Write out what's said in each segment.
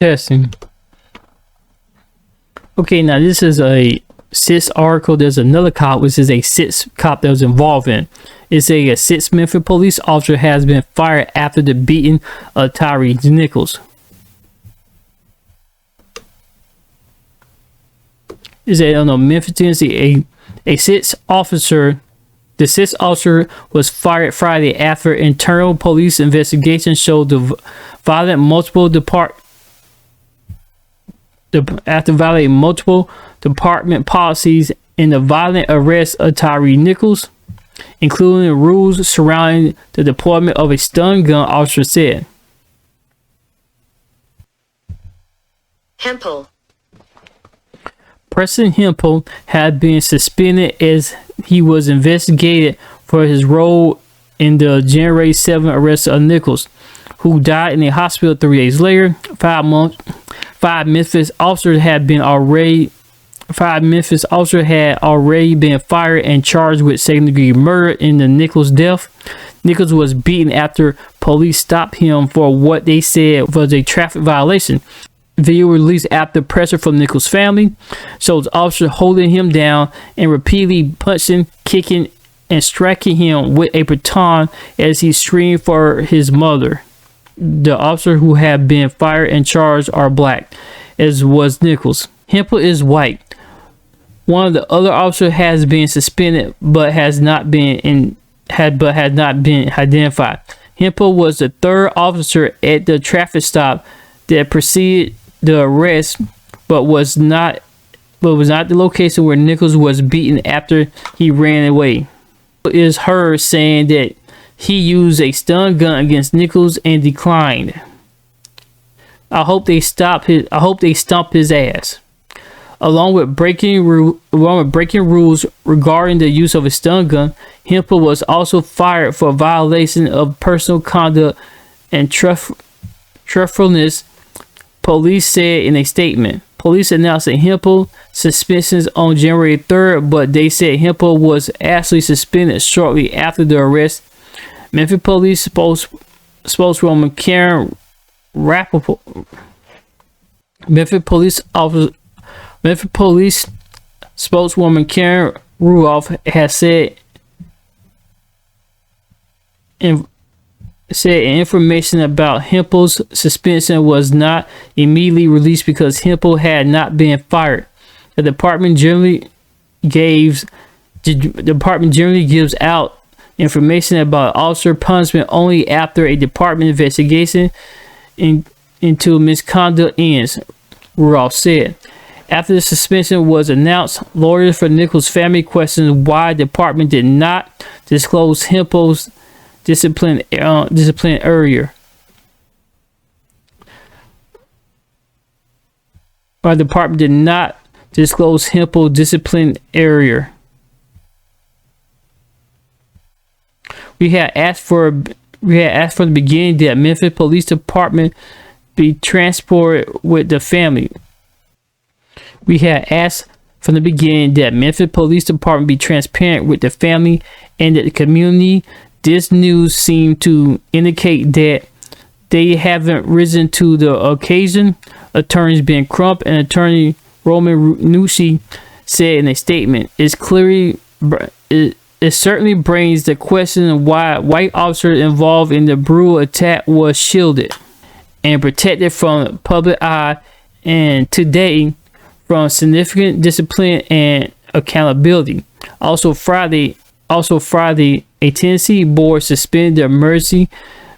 Testing. Okay, now this is a sixth article. There's another cop, which is a sixth cop that was involved in. It's a sixth Memphis police officer has been fired after the beating of Tyree Nichols. Is a Memphis, Tennessee, a sixth officer. The sixth officer was fired Friday after internal police investigation showed the violating multiple department policies in the violent arrest of Tyree Nichols, including rules surrounding the deployment of a stun gun, officer said. Hempel. Preston Hempel had been suspended as he was investigated for his role in the January 7 arrest of Nichols, who died in a hospital 3 days later. 5 Memphis officers had already been fired and charged with second-degree murder in the Nichols death. Nichols was beaten after police stopped him for what they said was a traffic violation. Video released after pressure from Nichols' family shows officers holding him down and repeatedly punching, kicking, and striking him with a baton as he screamed for his mother. The officers who have been fired and charged are black, as was Nichols. Hempel is white. One of the other officers has been suspended but has not been identified. Hempel was the third officer at the traffic stop that preceded the arrest, but was not the location where Nichols was beaten after he ran away. It is heard saying that he used a stun gun against Nichols and declined. I hope they stomp his ass. Along with breaking rules regarding the use of a stun gun, Hempel was also fired for violation of personal conduct and truthfulness, police said in a statement. Police announced that Hempel suspensions on January 3rd, but they said Hempel was actually suspended shortly after the arrest. Memphis Police spokeswoman Karen Rappaport. Memphis Police spokeswoman Karen Ruoff has said information about Hempel's suspension was not immediately released because Hempel had not been fired. The department generally gives out information about officer punishment only after a department investigation into misconduct ends, Ruoff said. After the suspension was announced, lawyers for Nichols' family questioned why the department did not disclose Hempel's discipline earlier. Our department did not disclose Hempel's discipline earlier. We had asked from the beginning that Memphis Police Department be transported with the family. We had asked from the beginning that Memphis Police Department be transparent with the family and that the community. This news seemed to indicate that they haven't risen to the occasion, attorneys Ben Crump and attorney Roman Nucci said in a statement. It certainly brings the question why white officers involved in the brutal attack was shielded and protected from public eye, and today from significant discipline and accountability. Also Friday, a Tennessee board suspended the emergency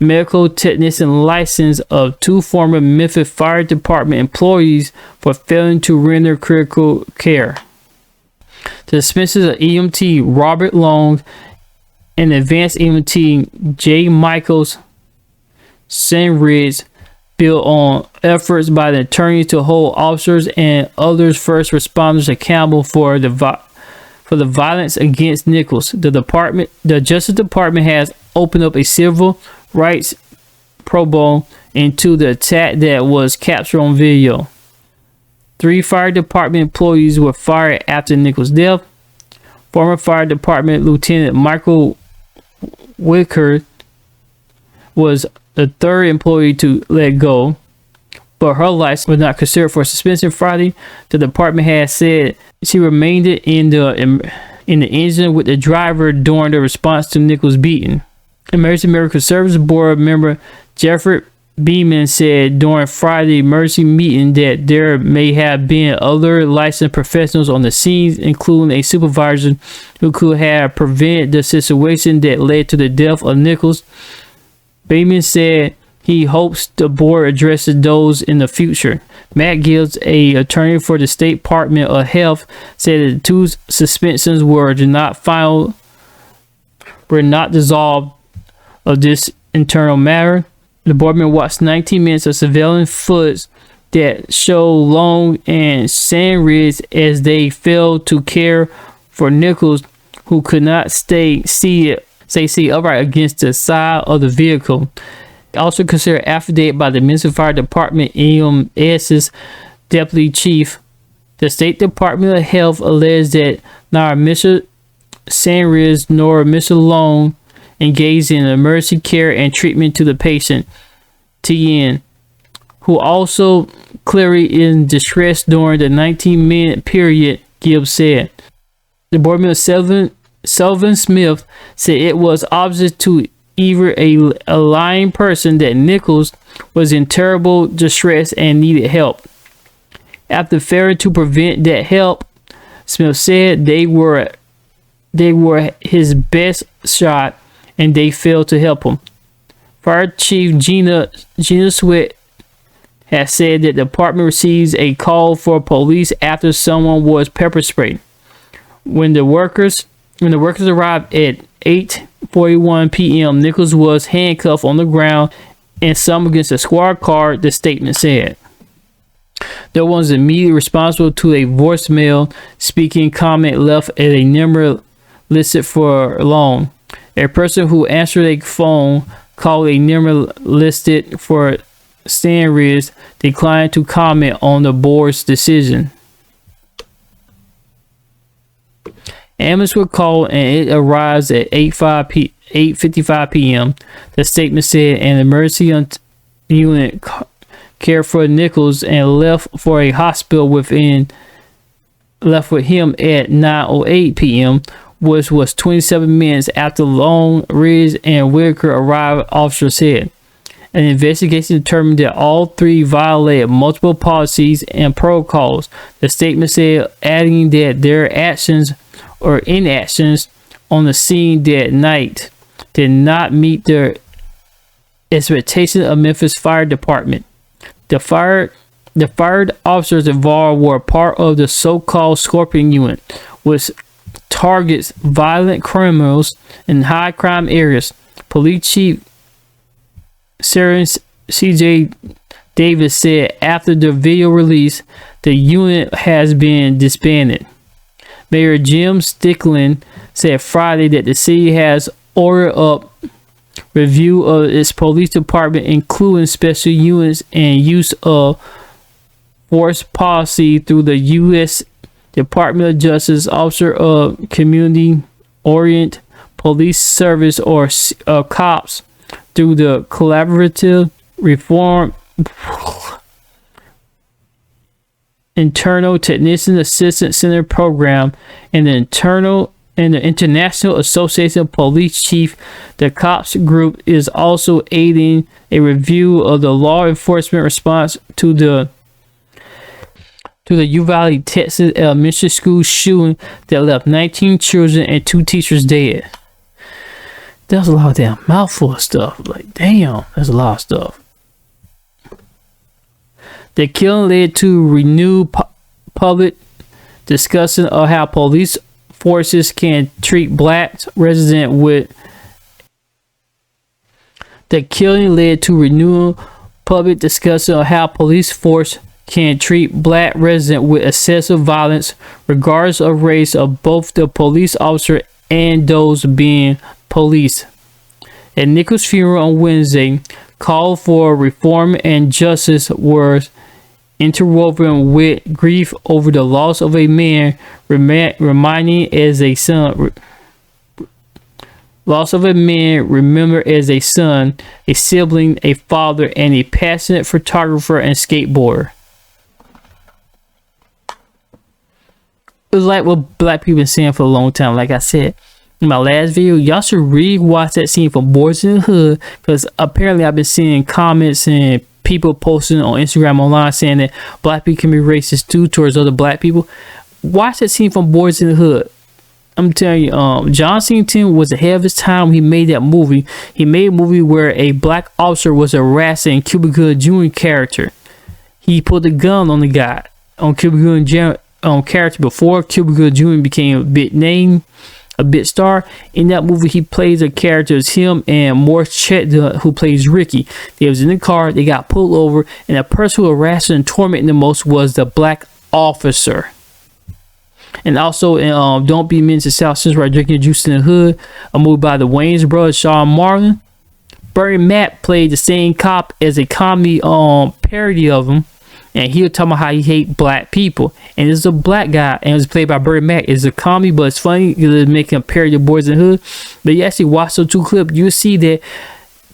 medical technician license of 2 former Memphis Fire Department employees for failing to render critical care. The suspensions of EMT Robert Long and advanced EMT J. Michaels Senridge built on efforts by the attorneys to hold officers and others first responders accountable for the violence against Nichols. The Justice Department has opened up a civil rights probe into the attack that was captured on video. 3 fire department employees were fired after Nichols' death. Former fire department Lieutenant Michael Wicker was the 3rd employee to let go. but her license was not considered for suspension Friday. The department has said she remained in the engine with the driver during the response to Nichols' beating. Emergency Medical Services Board member Jeffrey Beeman said during Friday's emergency meeting that there may have been other licensed professionals on the scene, including a supervisor who could have prevented the situation that led to the death of Nichols. Beeman said he hopes the board addresses those in the future. Matt Gibbs, an attorney for the State Department of Health, said that the two suspensions were not dissolved of this internal matter. The board member watched 19 minutes of surveillance footage that showed Long and Sandridge as they failed to care for Nichols, who could not stay seated upright against the side of the vehicle. Also considered affidavit by the Memphis Fire Department EMS's deputy chief. The State Department of Health alleged that neither Mr. Sandridge nor Mr. Long engaged in emergency care and treatment to the patient, TN, who also clearly in distress during the 19-minute period, Gibbs said. The board member Selvin Smith said it was obvious to either a lying person that Nichols was in terrible distress and needed help. After failing to prevent that help, Smith said they were his best shot and they failed to help him. Fire Chief Gina Sweat has said that the department receives a call for police after someone was pepper sprayed. When the workers arrived at 8:41 p.m., Nichols was handcuffed on the ground and summoned against a squad car, the statement said. There was immediately responsible to a voicemail speaking comment left at a number listed for Long. A person who answered a phone called a number listed for Sandridge declined to comment on the board's decision. Ambulance was called and it arrived at 8:55 p.m. The statement said an emergency unit cared for Nichols and left for a hospital left with him at 9:08 p.m., which was 27 minutes after Long, Ridge, and Whitaker arrived, officers said. An investigation determined that all three violated multiple policies and protocols, the statement said, adding that their actions or inactions on the scene that night did not meet the expectations of Memphis Fire Department. The fired officers involved were part of the so-called Scorpion Unit, which targets violent criminals in high crime areas. Police Chief Sarah C.J. Davis said after the video release, the unit has been disbanded. Mayor Jim Stickland said Friday that the city has ordered up review of its police department, including special units and use of force policy through the U.S. Department of Justice Office of Community Orient Police Service or COPS through the Collaborative Reform Internal Technician Assistance Center Program and the International Association of Police Chiefs. The COPS group is also aiding a review of the law enforcement response to the Uvalde, Texas elementary school shooting that left 19 children and 2 teachers dead. That's a lot of damn mouthful of stuff. Like, damn, that's a lot of stuff. The killing led to renewed public discussion of how police forces can treat black residents with. The killing led to renewed public discussion of how police force can treat black residents with excessive violence, regardless of race of both the police officer and those being policed. At Nichols' funeral on Wednesday, call for reform and justice was interwoven with grief over the loss of a man remaining as a son Loss of a man remembered as a son, a sibling, a father, and a passionate photographer and skateboarder. It was like what black people been saying for a long time. Like I said in my last video, y'all should re-watch that scene from Boys in the Hood, because apparently I've been seeing comments and people posting on Instagram online saying that black people can be racist too towards other black people. Watch that scene from Boys in the Hood. I'm telling you, John Singleton was ahead of his time when he made that movie. He made a movie where a black officer was harassing Cuba Gooding Jr. character. He put the gun on the guy, on Cuba Gooding Jr. Character, before Cuba Gooding Jr. became a big name, a big star. In that movie, he plays a character as him and Morris Chet, who plays Ricky. They was in the car, they got pulled over, and the person who harassed and tormented the most was the black officer. And also in Don't Be Mean to South Central, Drinking Juice in the Hood, a movie by the Wayans brothers, Sean Marlon, Bernie Mac played the same cop as a comedy parody of him, and he was talking about how he hate black people. And it's a black guy, and it was played by Bernie Mac. It's a comedy, but it's funny because it's making a parody of Boys in the Hood. But you actually watch those two clips, you see that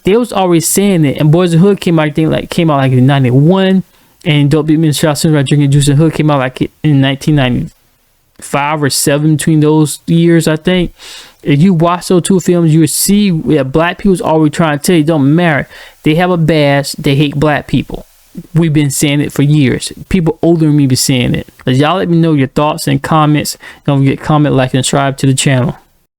they was always saying it. And Boys in the Hood came out, I think, like in '91, and Don't Be Mean to South Central, Drinking Juice in the Hood came out like in 1995 or 7, between those years, I think. If you watch those two films, you will see that black people's always trying to tell you, don't matter. They have a badge, they hate black people. We've been saying it for years. People older than me be saying it. Y'all let me know your thoughts and comments. Don't forget, comment, like, and subscribe to the channel.